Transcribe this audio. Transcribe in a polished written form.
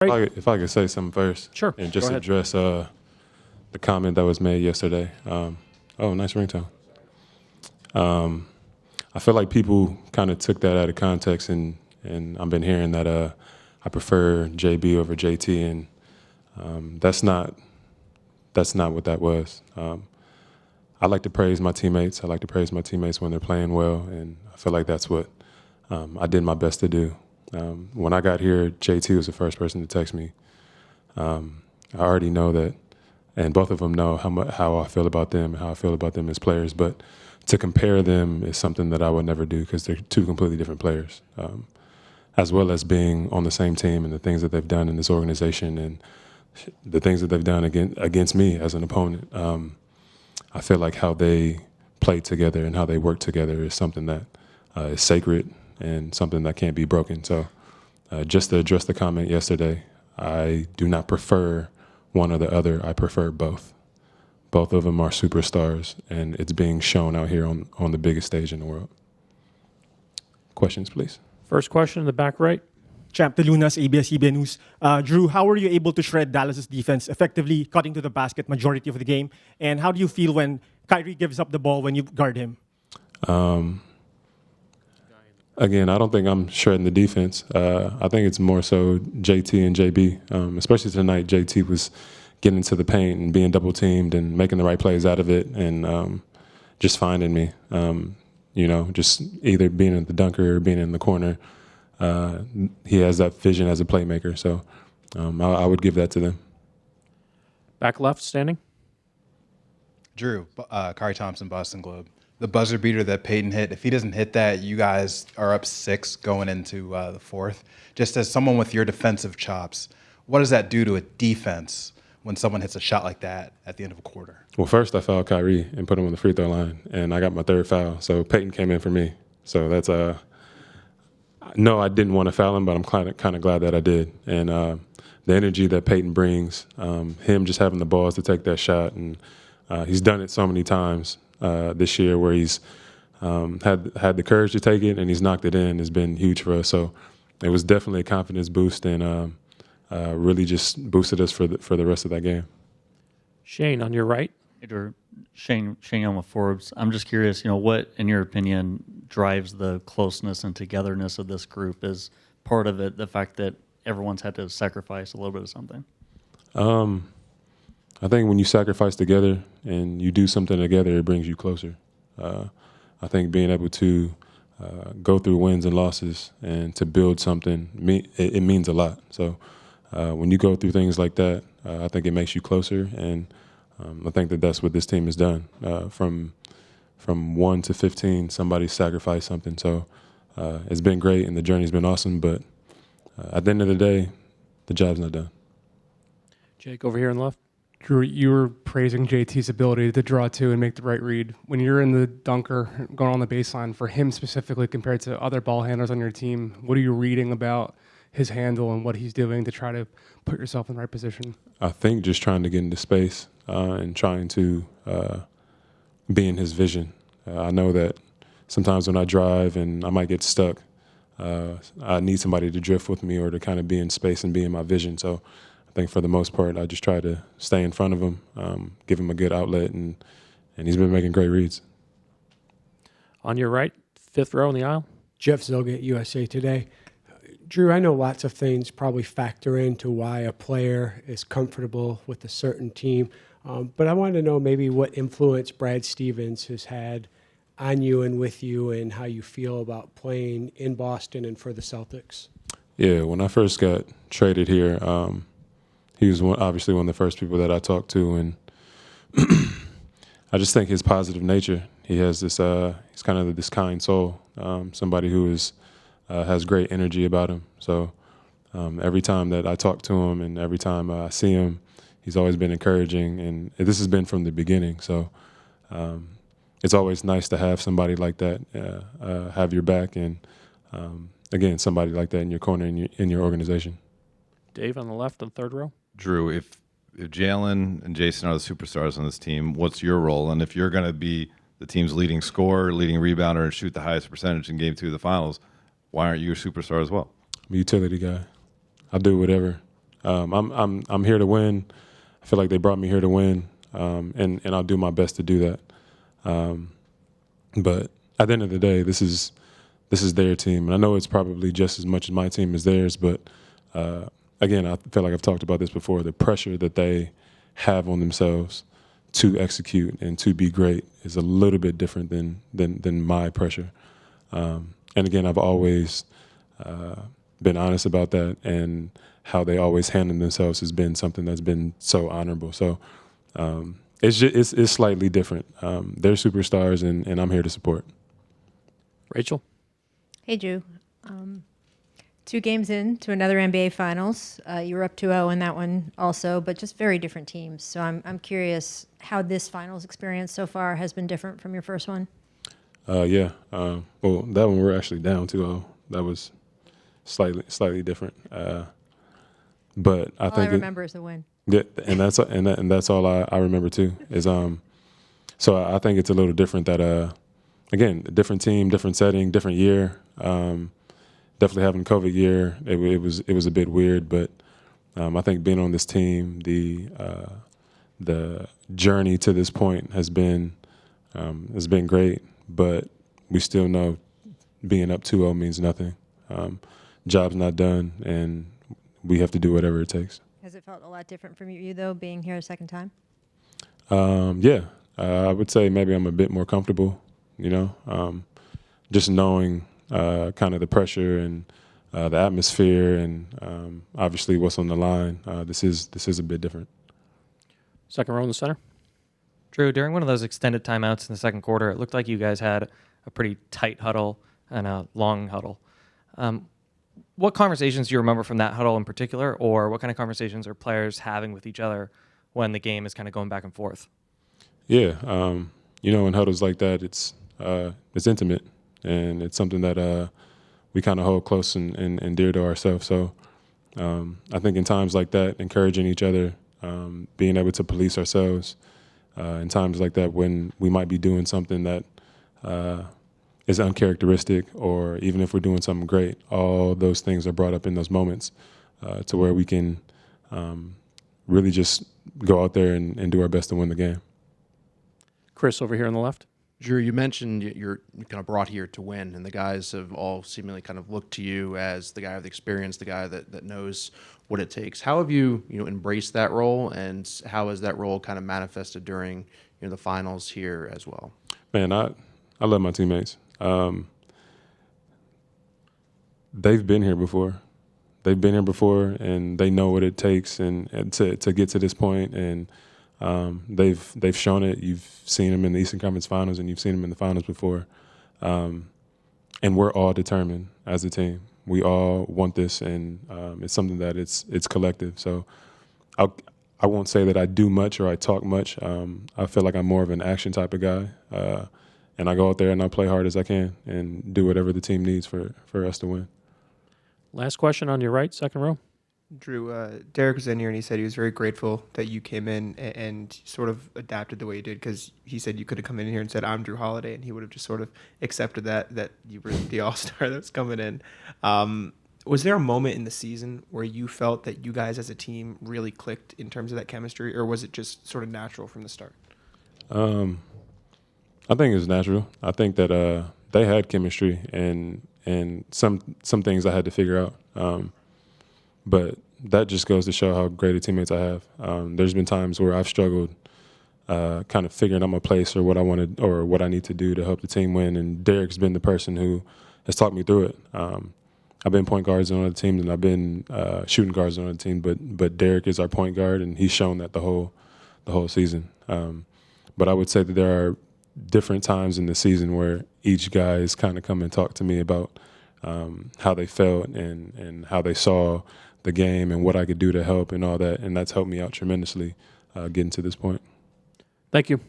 If I could say something first. Sure. And just address the comment that was made yesterday. Oh, nice ringtone. I feel like people kind of took that out of context, and I've been hearing that I prefer JB over JT, and that's not what that was. I like to praise my teammates. I like to praise my teammates when they're playing well, and I feel like that's what I did my best to do. When I got here, JT was the first person to text me. I already know that, and both of them know how I feel about them and how I feel about them as players. But to compare them is something that I would never do because they're two completely different players, as well as being on the same team and the things that they've done in this organization and the things that they've done against me as an opponent. I feel like how they play together and how they work together is something that is sacred and something that can't be broken. So just to address the comment yesterday, I do not prefer one or the other. I prefer both. Both of them are superstars, and it's being shown out here on the biggest stage in the world. Questions, please. First question in the back right. Champ de Lunas, ABS-CBN News. Jrue, how were you able to shred Dallas' defense, effectively cutting to the basket majority of the game? And how do you feel when Kyrie gives up the ball when you guard him? Again, I don't think I'm shredding the defense. I think it's more so JT and JB. Especially tonight, JT was getting into the paint and being double-teamed and making the right plays out of it and just finding me. Just either being at the dunker or being in the corner. He has that vision as a playmaker. So I would give that to them. Back left, standing. Jrue, Kari Thompson, Boston Globe. The buzzer beater that Payton hit, if he doesn't hit that, you guys are up 6 going into the fourth. Just as someone with your defensive chops, what does that do to a defense when someone hits a shot like that at the end of a quarter? Well, first I fouled Kyrie and put him on the free throw line, and I got my third foul. So Payton came in for me. So that's no, I didn't want to foul him, but I'm kind of glad that I did. And the energy that Payton brings, him just having the balls to take that shot, and he's done it so many times this year where he's had the courage to take it and he's knocked it in has been huge for us. So it was definitely a confidence boost and really just boosted us for the rest of that game. Shane, on your right. Shane Young with Forbes. I'm just curious, what, in your opinion, drives the closeness and togetherness of this group? Is part of it the fact that everyone's had to sacrifice a little bit of something? I think when you sacrifice together and you do something together, it brings you closer. I think being able to go through wins and losses and to build something, it means a lot. So when you go through things like that, I think it makes you closer, and I think that's what this team has done. From 1 to 15, somebody sacrificed something. So it's been great, and the journey's been awesome. But at the end of the day, the job's not done. Jake, over here on the left. Jrue, you were praising JT's ability to draw to and make the right read. When you're in the dunker, going on the baseline, for him specifically compared to other ball handlers on your team, what are you reading about his handle and what he's doing to try to put yourself in the right position? I think just trying to get into space and trying to be in his vision. I know that sometimes when I drive and I might get stuck, I need somebody to drift with me or to kind of be in space and be in my vision. So I think for the most part, I just try to stay in front of him, give him a good outlet, and he's been making great reads. On your right, fifth row in the aisle. Jeff Zilgate, USA Today. Jrue, I know lots of things probably factor into why a player is comfortable with a certain team, but I wanted to know maybe what influence Brad Stevens has had on you and with you and how you feel about playing in Boston and for the Celtics. Yeah, when I first got traded here, he was obviously one of the first people that I talked to, and I just think his positive nature. He has this, he's kind of this kind soul, somebody who has great energy about him. So every time that I talk to him and every time I see him, he's always been encouraging, and this has been from the beginning. So it's always nice to have somebody like that have your back, and again, somebody like that in your corner in your organization. Dave on the left on third row. Jrue, if Jaylen and Jayson are the superstars on this team, what's your role? And if you're going to be the team's leading scorer, leading rebounder, and shoot the highest percentage in Game 2 of the Finals, why aren't you a superstar as well? I'm a utility guy. I do whatever. I'm here to win. I feel like they brought me here to win, and I'll do my best to do that. But at the end of the day, this is their team, and I know it's probably just as much as my team as theirs. But again, I feel like I've talked about this before. The pressure that they have on themselves to execute and to be great is a little bit different than my pressure. And again, I've always been honest about that, and how they always handle themselves has been something that's been so honorable. So it's slightly different. They're superstars, and I'm here to support. Rachel? Hey, Jrue. 2 games in to another NBA Finals. You were up 2-0 in that one also, but just very different teams. So I'm curious how this Finals experience so far has been different from your first one. Yeah. Well, that one we're actually down 2-0. That was slightly different. But I All think I remember is the win. Yeah, and that's all I remember too. Is so I think it's a little different. That again, a different team, different setting, different year. Definitely having COVID year, it was a bit weird, but I think being on this team, the journey to this point has been great. But we still know being up 2-0 means nothing. Job's not done, and we have to do whatever it takes. Has it felt a lot different from you, though, being here a second time? Yeah, I would say maybe I'm a bit more comfortable, just knowing kind of the pressure and the atmosphere and obviously what's on the line. This is a bit different. Second row in the center. Jrue, during one of those extended timeouts in the second quarter, it looked like you guys had a pretty tight huddle and a long huddle. What conversations do you remember from that huddle in particular, or what kind of conversations are players having with each other when the game is kind of going back and forth? Yeah, in huddles like that, it's intimate, and it's something that we kind of hold close and dear to ourselves. So I think in times like that, encouraging each other, being able to police ourselves, in times like that when we might be doing something that is uncharacteristic, or even if we're doing something great, all those things are brought up in those moments to where we can really just go out there and do our best to win the game. Chris over here on the left. Jrue, you mentioned you're kind of brought here to win, and the guys have all seemingly kind of looked to you as the guy with experience, the guy that knows what it takes. How have you embraced that role, and how has that role kind of manifested during the finals here as well? Man, I love my teammates. They've been here before. And they know what it takes and to get to this point. And they've shown it. You've seen them in the Eastern Conference Finals, and you've seen them in the finals before. And we're all determined as a team. We all want this, and it's something that it's collective. So I won't say that I do much or I talk much. I feel like I'm more of an action type of guy. And I go out there and I play hard as I can and do whatever the team needs for us to win. Last question on your right, second row. Jrue, Derrick was in here and he said he was very grateful that you came in and sort of adapted the way you did, because he said you could have come in here and said, "I'm Jrue Holiday," and he would have just sort of accepted that you were the all-star that was coming in. Was there a moment in the season where you felt that you guys as a team really clicked in terms of that chemistry, or was it just sort of natural from the start? I think it was natural. I think that they had chemistry and some things I had to figure out. But that just goes to show how great of teammates I have. There's been times where I've struggled kind of figuring out my place or what I wanted or what I need to do to help the team win. And Derrick's been the person who has talked me through it. I've been point guards on other teams, and I've been shooting guards on other teams. But Derrick is our point guard, and he's shown that the whole season. But I would say that there are different times in the season where each guy has kind of come and talked to me about how they felt and how they saw the game and what I could do to help and all that. And that's helped me out tremendously getting to this point. Thank you.